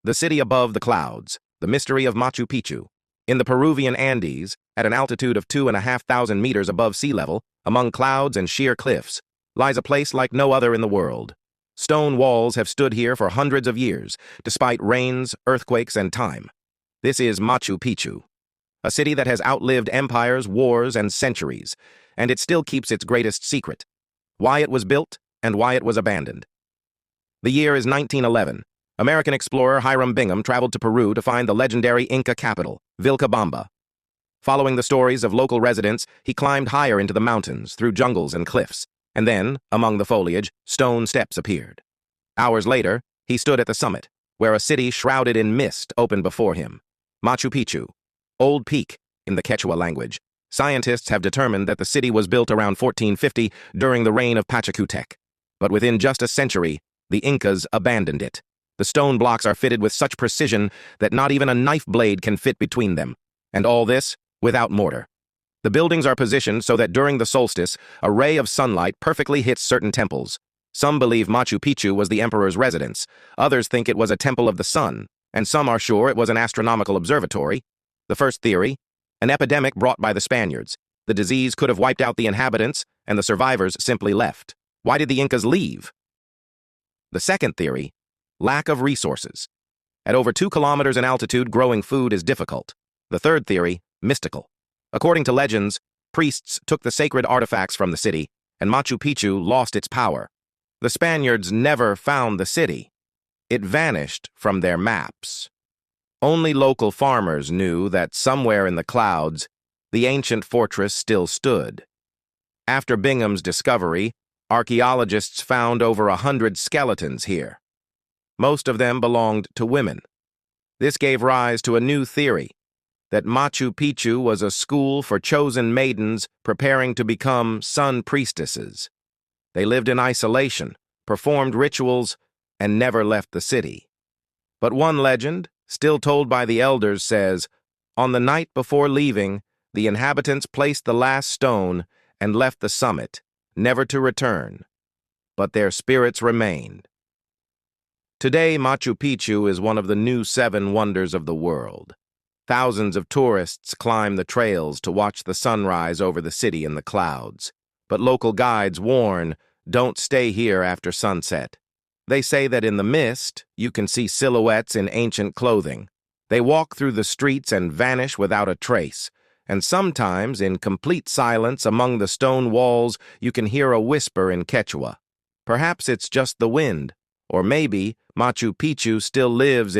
The city above the clouds, the mystery of Machu Picchu. In the Peruvian Andes, at an altitude of 2,500 meters above sea level, among clouds and sheer cliffs, lies a place like no other in the world. Stone walls have stood here for hundreds of years, despite rains, earthquakes, and time. This is Machu Picchu, a city that has outlived empires, wars, and centuries, and it still keeps its greatest secret: why it was built and why it was abandoned. The year is 1911. American explorer Hiram Bingham traveled to Peru to find the legendary Inca capital, Vilcabamba. Following the stories of local residents, he climbed higher into the mountains, through jungles and cliffs, and then, among the foliage, stone steps appeared. Hours later, he stood at the summit, where a city shrouded in mist opened before him. Machu Picchu, Old Peak, in the Quechua language. Scientists have determined that the city was built around 1450 during the reign of Pachacutec. But within just a century, the Incas abandoned it. The stone blocks are fitted with such precision that not even a knife blade can fit between them. And all this without mortar. The buildings are positioned so that during the solstice, a ray of sunlight perfectly hits certain temples. Some believe Machu Picchu was the emperor's residence. Others think it was a temple of the sun. And some are sure it was an astronomical observatory. The first theory: an epidemic brought by the Spaniards. The disease could have wiped out the inhabitants, and the survivors simply left. Why did the Incas leave? The second theory: lack of resources. At over 2 kilometers in altitude, growing food is difficult. The third theory: mystical. According to legends, priests took the sacred artifacts from the city, and Machu Picchu lost its power. The Spaniards never found the city. It vanished from their maps. Only local farmers knew that somewhere in the clouds, the ancient fortress still stood. After Bingham's discovery, archaeologists found over 100 skeletons here. Most of them belonged to women. This gave rise to a new theory, that Machu Picchu was a school for chosen maidens preparing to become sun priestesses. They lived in isolation, performed rituals, and never left the city. But one legend, still told by the elders, says, on the night before leaving, the inhabitants placed the last stone and left the summit, never to return. But their spirits remained. Today, Machu Picchu is one of the new 7 wonders of the world. Thousands of tourists climb the trails to watch the sunrise over the city in the clouds. But local guides warn, don't stay here after sunset. They say that in the mist, you can see silhouettes in ancient clothing. They walk through the streets and vanish without a trace. And sometimes, in complete silence among the stone walls, you can hear a whisper in Quechua. Perhaps it's just the wind, or maybe Machu Picchu still lives its